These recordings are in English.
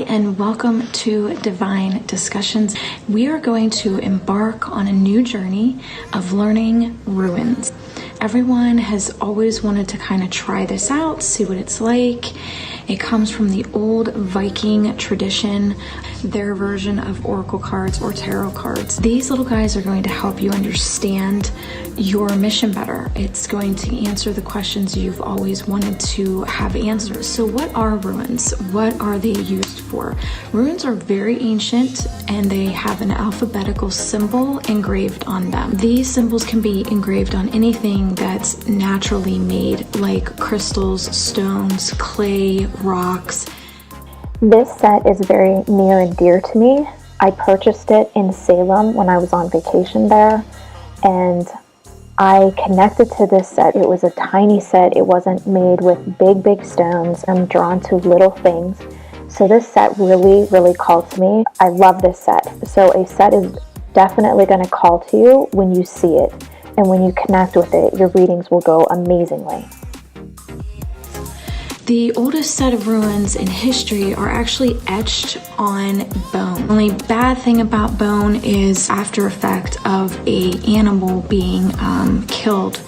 and welcome to Divine Discussions. We are going to embark on a new journey of learning runes. Everyone has always wanted to kind of try this out, see what it's like. It comes from the old Viking tradition, their version of oracle cards or tarot cards. These little guys are going to help you understand your mission better. It's going to answer the questions you've always wanted to have answered. So what are runes? What are they used for? Runes are very ancient and they have an alphabetical symbol engraved on them. These symbols can be engraved on anything that's naturally made, like crystals, stones, clay, rocks. This set is very near and dear to me. I purchased it in Salem when I was on vacation there, and I connected to this set. It was a tiny set. It wasn't made with big stones. I'm drawn to little things. So this set really called to me. I love this set. So a set is definitely going to call to you when you see it. And when you connect with it, your readings will go amazingly. The oldest set of runes in history are actually etched on bone. The only bad thing about bone is after effect of an animal being killed.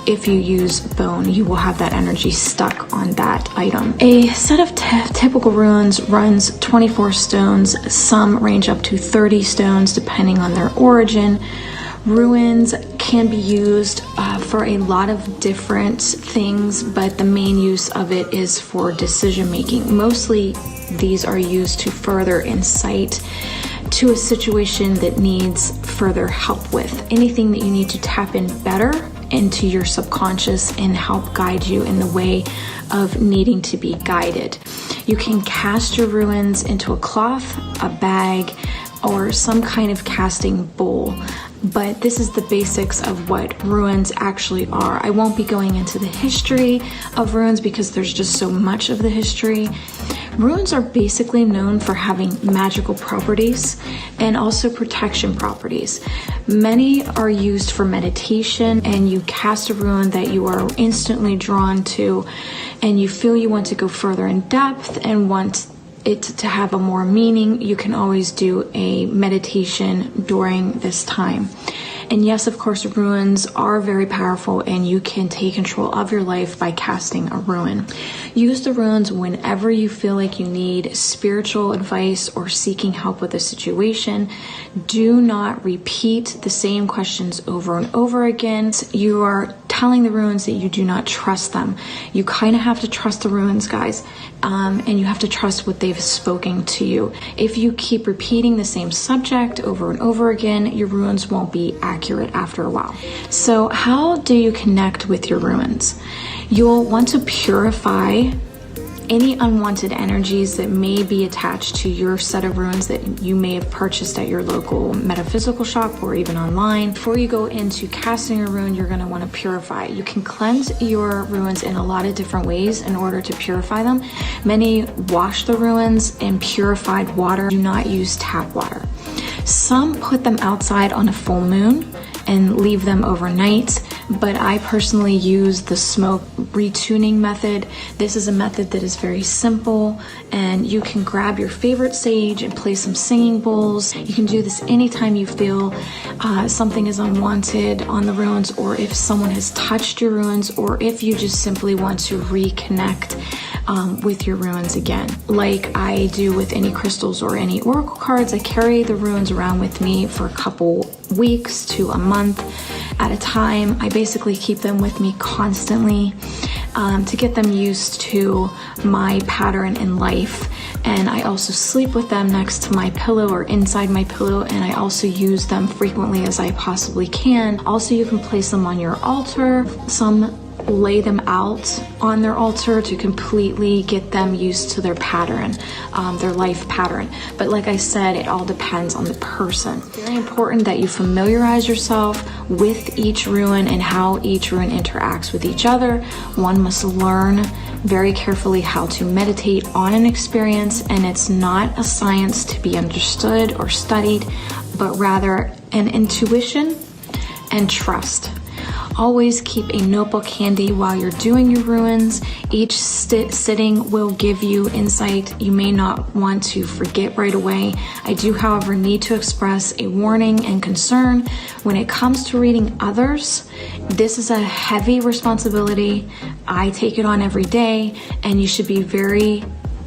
If you use bone, you will have that energy stuck on that item. A set of typical runes runs 24 stones. Some range up to 30 stones depending on their origin. Runes can be used for a lot of different things, but the main use of it is for decision making. Mostly these are used to further insight to a situation that needs further help with. Anything that you need to tap in better into your subconscious and help guide you in the way of needing to be guided. You can cast your runes into a cloth, a bag, or some kind of casting bowl. But this is the basics of what runes actually are. I won't be going into the history of runes because there's just so much of the history. Runes are basically known for having magical properties and also protection properties. Many are used for meditation, and you cast a rune that you are instantly drawn to and you feel you want to go further in depth and want it to have a more meaning. You can always do a meditation during this time. And yes, of course, runes are very powerful and you can take control of your life by casting a rune. Use the runes whenever you feel like you need spiritual advice or seeking help with a situation. Do not repeat the same questions over and over again. You are telling the runes that you do not trust them. You kind of have to trust the runes, guys. And you have to trust what they've spoken to you. If you keep repeating the same subject over and over again, your runes won't be accurate after a while. So how do you connect with your runes? You'll want to purify any unwanted energies that may be attached to your set of runes that you may have purchased at your local metaphysical shop or even online. Before you go into casting a rune, you're going to want to purify. You can cleanse your runes in a lot of different ways in order to purify them. Many wash the runes in purified water. Do not use tap water. Some put them outside on a full moon and leave them overnight, but I personally use the smoke retuning method. This is a method that is very simple, and you can grab your favorite sage and play some singing bowls. You can do this anytime you feel something is unwanted on the runes, or if someone has touched your runes, or if you just simply want to reconnect with your runes again. Like I do with any crystals or any oracle cards, I carry the runes around with me for a couple weeks to a month at a time. I basically keep them with me constantly to get them used to my pattern in life. And I also sleep with them next to my pillow or inside my pillow, and I also use them frequently as I possibly can. Also, you can place them on your altar. Some lay them out on their altar to completely get them used to their pattern, their life pattern. But like I said, it all depends on the person. It's very important that you familiarize yourself with each rune and how each rune interacts with each other. One must learn very carefully how to meditate on an experience, and it's not a science to be understood or studied, but rather an intuition and trust. Always keep a notebook handy while you're doing your runes. Each sitting will give you insight you may not want to forget right away. I do, however, need to express a warning and concern when it comes to reading others. This is a heavy responsibility. I take it on every day, and you should be very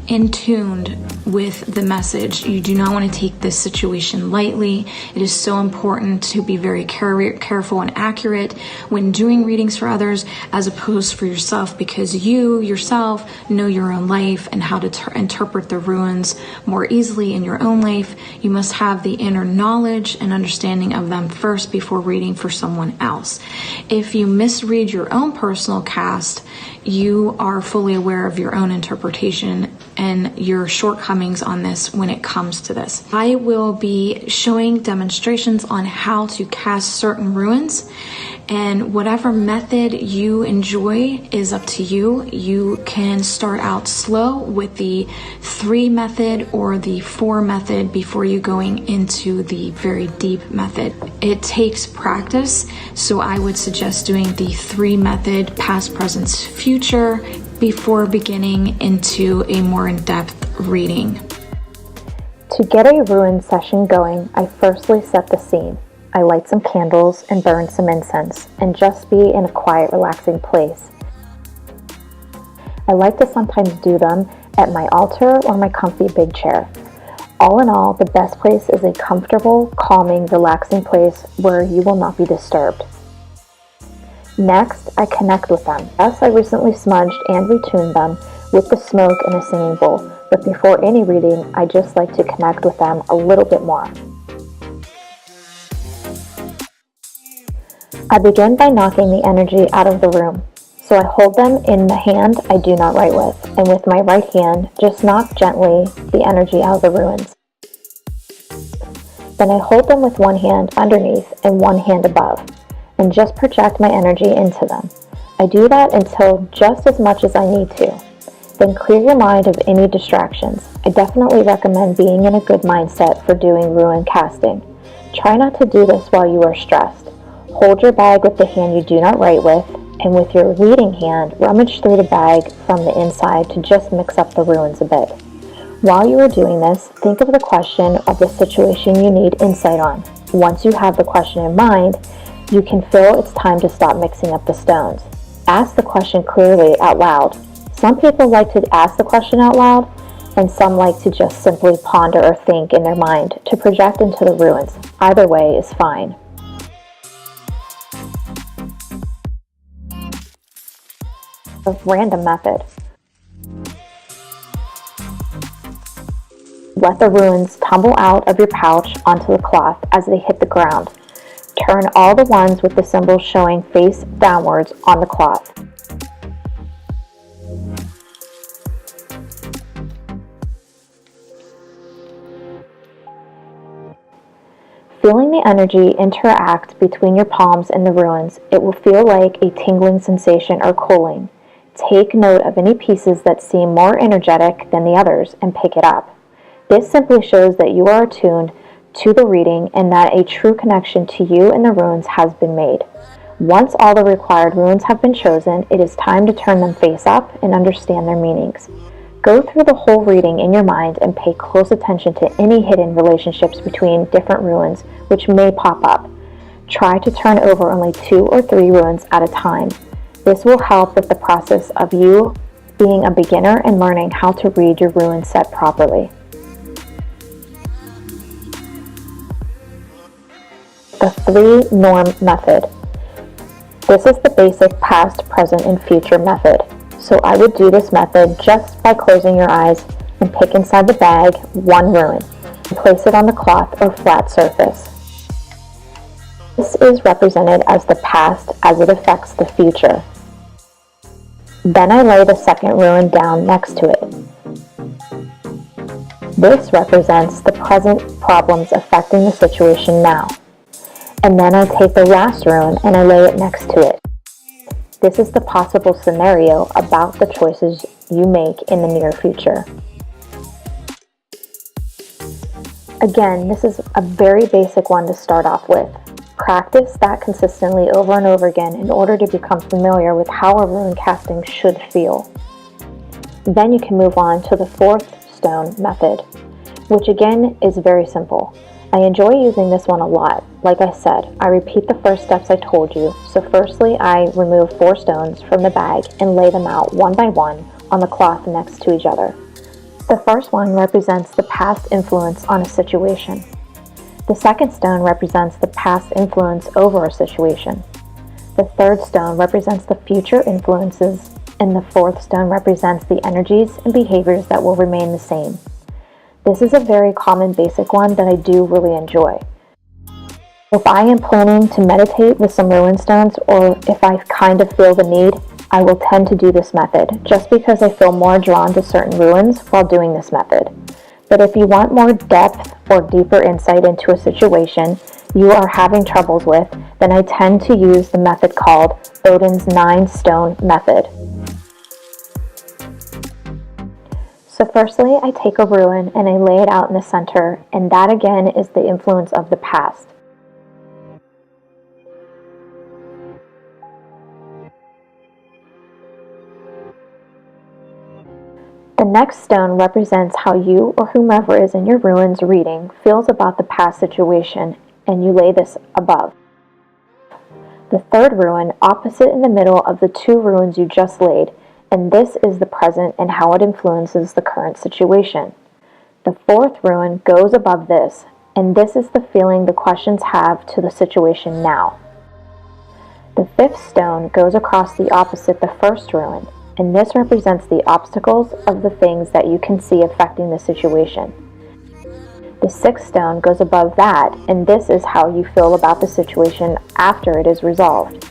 in tuned with the message. You do not want to take this situation lightly. It is so important to be very careful and accurate when doing readings for others as opposed for yourself, because you yourself know your own life and how to interpret the runes more easily in your own life. You must have the inner knowledge and understanding of them first before reading for someone else. If you misread your own personal cast, you are fully aware of your own interpretation and your shortcomings on this when it comes to this. I will be showing demonstrations on how to cast certain runes, and whatever method you enjoy is up to you. You can start out slow with the 3 method or the 4 method before you going into the very deep method. It takes practice, so I would suggest doing the 3 method, past, present, future, before beginning into a more in-depth reading. To get a rune session going, I firstly set the scene. I light some candles and burn some incense, and just be in a quiet, relaxing place. I like to sometimes do them at my altar or my comfy big chair. All in all, the best place is a comfortable, calming, relaxing place where you will not be disturbed. Next, I connect with them. Yes, I recently smudged and retuned them with the smoke in a singing bowl, but before any reading, I just like to connect with them a little bit more. I begin by knocking the energy out of the room. So I hold them in the hand I do not write with, and with my right hand, just knock gently the energy out of the runes. Then I hold them with one hand underneath and one hand above, and just project my energy into them. I do that until just as much as I need to. Then clear your mind of any distractions. I definitely recommend being in a good mindset for doing rune casting. Try not to do this while you are stressed. Hold your bag with the hand you do not write with, and with your reading hand, rummage through the bag from the inside to just mix up the runes a bit. While you are doing this, think of the question of the situation you need insight on. Once you have the question in mind, you can feel it's time to stop mixing up the stones. Ask the question clearly out loud. Some people like to ask the question out loud, and some like to just simply ponder or think in their mind to project into the runes. Either way is fine. A random method. Let the runes tumble out of your pouch onto the cloth as they hit the ground. Turn all the ones with the symbols showing face downwards on the cloth. Feeling the energy interact between your palms and the runes, it will feel like a tingling sensation or cooling. Take note of any pieces that seem more energetic than the others and pick it up. This simply shows that you are attuned to the reading and that a true connection to you and the runes has been made. Once all the required runes have been chosen, it is time to turn them face up and understand their meanings. Go through the whole reading in your mind and pay close attention to any hidden relationships between different runes which may pop up. Try to turn over only 2 or 3 runes at a time. This will help with the process of you being a beginner and learning how to read your rune set properly. The 3 norm method. This is the basic past, present, and future method. So I would do this method just by closing your eyes and pick inside the bag 1 rune and place it on the cloth or flat surface. This is represented as the past as it affects the future. Then I lay the second rune down next to it. This represents the present problems affecting the situation now. And then I take the last rune and I lay it next to it. This is the possible scenario about the choices you make in the near future. Again, this is a very basic one to start off with. Practice that consistently over and over again in order to become familiar with how a rune casting should feel. Then you can move on to the fourth stone method, which again is very simple. I enjoy using this one a lot. Like I said, I repeat the first steps I told you. So firstly, I remove 4 stones from the bag and lay them out one by one on the cloth next to each other. The first one represents the past influence on a situation. The second stone represents the past influence over a situation. The third stone represents the future influences, and the fourth stone represents the energies and behaviors that will remain the same. This is a very common basic one that I do really enjoy. If I am planning to meditate with some rune stones, or if I kind of feel the need, I will tend to do this method, just because I feel more drawn to certain runes while doing this method. But if you want more depth or deeper insight into a situation you are having troubles with, then I tend to use the method called Odin's 9-stone method. So firstly, I take a rune and I lay it out in the center, and that again is the influence of the past. The next stone represents how you or whomever is in your rune's reading feels about the past situation, and you lay this above. The third rune opposite in the middle of the 2 runes you just laid, and this is the present and how it influences the current situation. The fourth rune goes above this, and this is the feeling the questions have to the situation now. The fifth stone goes across the opposite the first rune, and this represents the obstacles of the things that you can see affecting the situation. The sixth stone goes above that, and this is how you feel about the situation after it is resolved.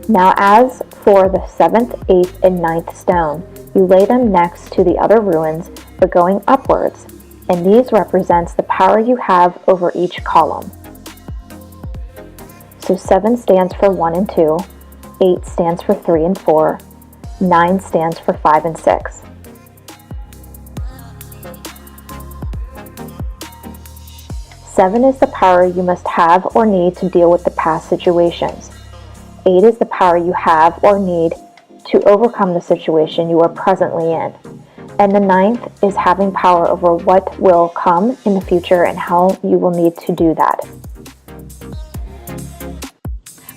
Now, as for the 7th, 8th, and 9th stone, you lay them next to the other runes, but going upwards, and these represents the power you have over each column. So 7 stands for 1 and 2, 8 stands for 3 and 4, 9 stands for 5 and 6. Seven is the power you must have or need to deal with the past situations. 8 is the power you have or need to overcome the situation you are presently in. And the 9th is having power over what will come in the future and how you will need to do that.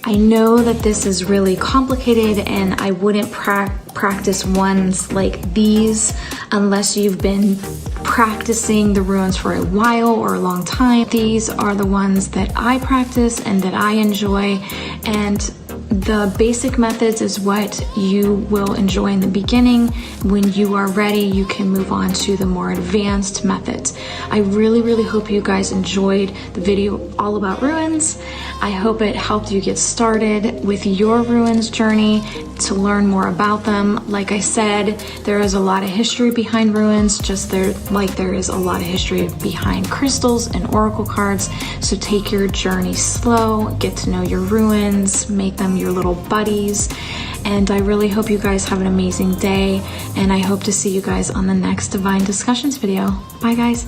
I know that this is really complicated, and I wouldn't practice ones like these unless you've been practicing the runes for a while or a long time. These are the ones that I practice and that I enjoy, and the basic methods is what you will enjoy in the beginning. When you are ready, you can move on to the more advanced methods. I really hope you guys enjoyed the video all about runes. I hope it helped you get started with your runes journey to learn more about them. Like I said, there is a lot of history behind runes, just like there is a lot of history behind crystals and oracle cards. So take your journey slow, get to know your runes, make them your little buddies. And I really hope you guys have an amazing day, and I hope to see you guys on the next Divine Discussions video. Bye guys.